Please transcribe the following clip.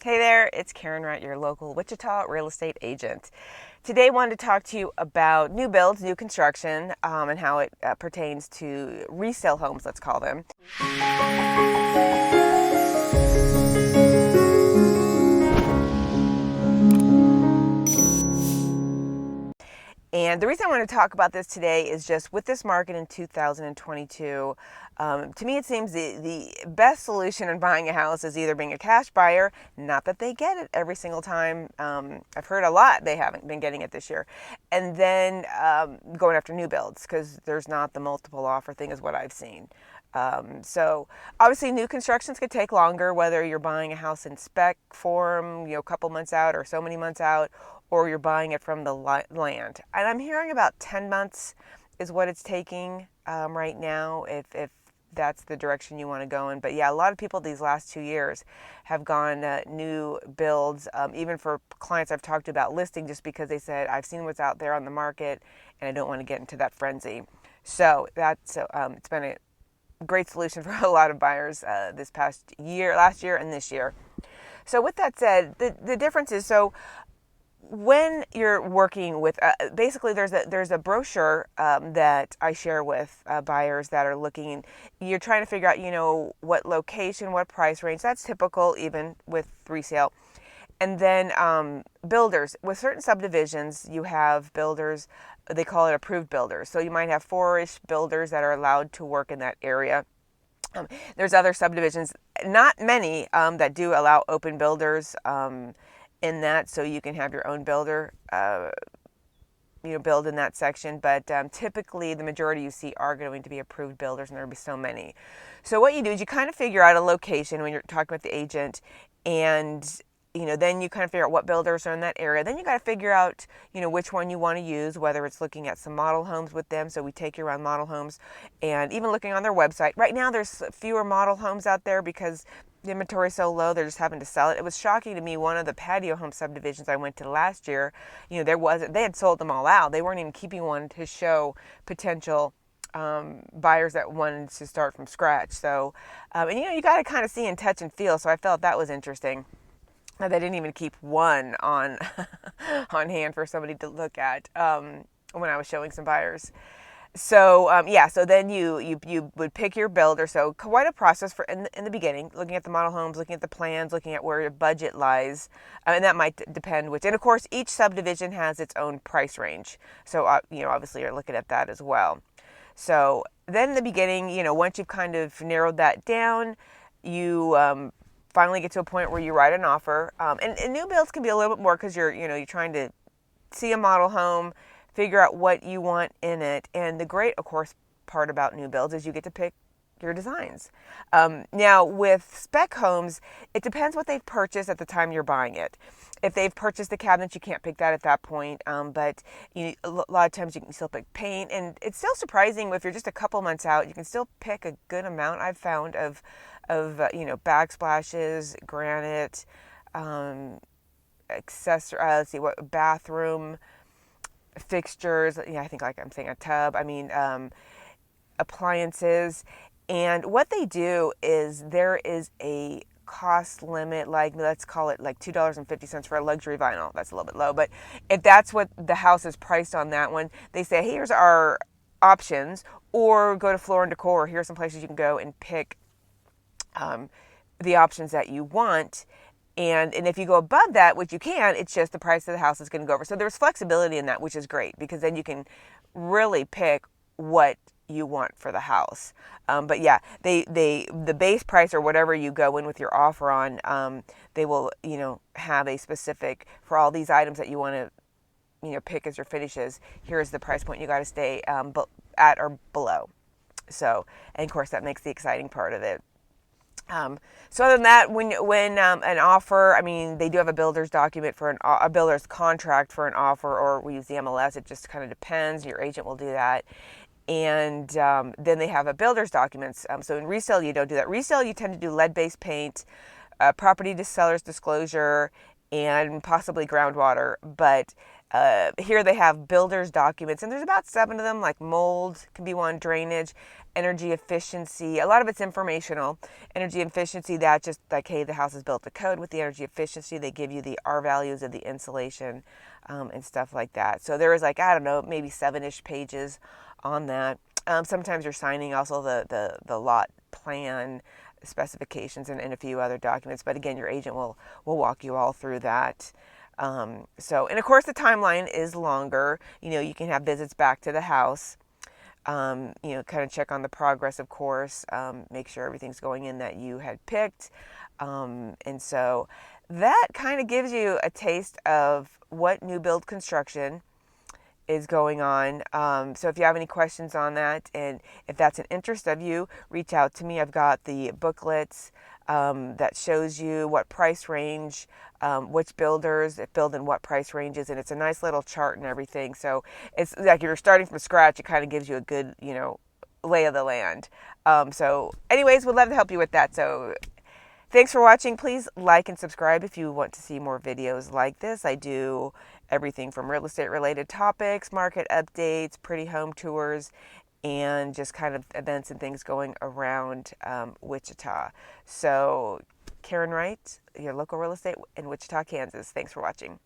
Hey there, it's Karen Wright, your local Wichita real estate agent. Today I wanted to talk to you about new builds, new construction, and how it pertains to resale homes, let's call them. And the reason I want to talk about this today is just with this market in 2022, to me it seems the best solution in buying a house is either being a cash buyer, not that they get it every single time. I've heard a lot they haven't been getting it this year. And then going after new builds because there's not the multiple offer thing is what I've seen. So obviously new constructions could take longer, whether you're buying a house in spec form, a couple months out or so many months out, or you're buying it from the land. And I'm hearing about 10 months is what it's taking right now, if that's the direction you want to go in. But yeah, a lot of people these last 2 years have gone new builds, even for clients I've talked to about listing, just because they said, I've seen what's out there on the market and I don't want to get into that frenzy. So that's it's been a great solution for a lot of buyers this past year, last year and this year. So with that said, the difference is, so when you're working with, basically there's a brochure that I share with buyers that are looking, you're trying to figure out, what location, what price range. That's typical even with resale. And then builders. With certain subdivisions, you have builders, they call it approved builders. So you might have 4-ish builders that are allowed to work in that area. There's other subdivisions, not many, that do allow open builders in that, so you can have your own builder build in that section. But typically the majority you see are going to be approved builders, and there'll be so many. So what you do is you kind of figure out a location when you're talking with the agent, and then you kind of figure out what builders are in that area. Then you got to figure out, which one you want to use, whether it's looking at some model homes with them. So we take you around model homes, and even looking on their website. Right now there's fewer model homes out there because the inventory is so low, they're just having to sell it. It was shocking to me, one of the patio home subdivisions I went to last year, they had sold them all out. They weren't even keeping one to show potential buyers that wanted to start from scratch. So, and you got to kind of see and touch and feel. So I felt that was interesting. They didn't even keep one on on hand for somebody to look at when I was showing some buyers. So so then you would pick your builder. So quite a process for in the beginning, looking at the model homes, looking at the plans, looking at where your budget lies, and that might depend which. And of course, each subdivision has its own price range. So obviously you're looking at that as well. So then in the beginning, once you've kind of narrowed that down, you finally get to a point where you write an offer. And new builds can be a little bit more because you're trying to see a model home, figure out what you want in it. And the great, of course, part about new builds is you get to pick your designs. Now with spec homes, it depends what they've purchased at the time you're buying it. If they've purchased the cabinets, you can't pick that at that point. But a lot of times you can still pick paint, and it's still surprising if you're just a couple months out, you can still pick a good amount. I've found of backsplashes, granite, accessory. Let's see, what bathroom fixtures. I think like I'm saying a tub. Appliances, and what they do is there is a cost limit, like let's call it like $2.50 for a luxury vinyl. That's a little bit low, but if that's what the house is priced on that one, they say, hey, here's our options, or go to Floor and Decor. Here's some places you can go and pick the options that you want. And if you go above that, which you can, it's just the price of the house is going to go over. So there's flexibility in that, which is great, because then you can really pick what you want for the house. But yeah, the base price or whatever you go in with your offer on, they will, have a specific, for all these items that you want to, pick as your finishes, here's the price point you got to stay at or below. So, and of course that makes the exciting part of it. So other than that, when an offer, they do have a builder's document for a builder's contract for an offer, or we use the MLS. It just kind of depends. Your agent will do that. And then they have a builder's documents. So in resale, you don't do that. Resale, you tend to do lead-based paint, property to seller's disclosure, and possibly groundwater. But Here they have builders documents, and there's about 7 of them, like mold can be one, drainage, energy efficiency. A lot of it's informational. Energy efficiency, that just like, hey, the house is built to code with the energy efficiency. They give you the R values of the insulation and stuff like that. So there is, like, I don't know, maybe 7-ish pages on that. Sometimes you're signing also the lot plan specifications and a few other documents. But again, your agent will walk you all through that. And of course the timeline is longer. You can have visits back to the house, kind of check on the progress, of course, make sure everything's going in that you had picked. And so that kind of gives you a taste of what new build construction is going on. So if you have any questions on that, and if that's an interest of you, reach out to me. I've got the booklets that shows you what price range, which builders build in what price ranges, and it's a nice little chart and everything. So it's like, if you're starting from scratch, it kind of gives you a good, lay of the land. So anyways, we'd love to help you with that. So thanks for watching. Please like and subscribe if you want to see more videos like this. I do everything from real estate related topics, market updates, pretty home tours, and just kind of events and things going around Wichita. So Karen Wright, your local real estate in Wichita, Kansas. Thanks for watching.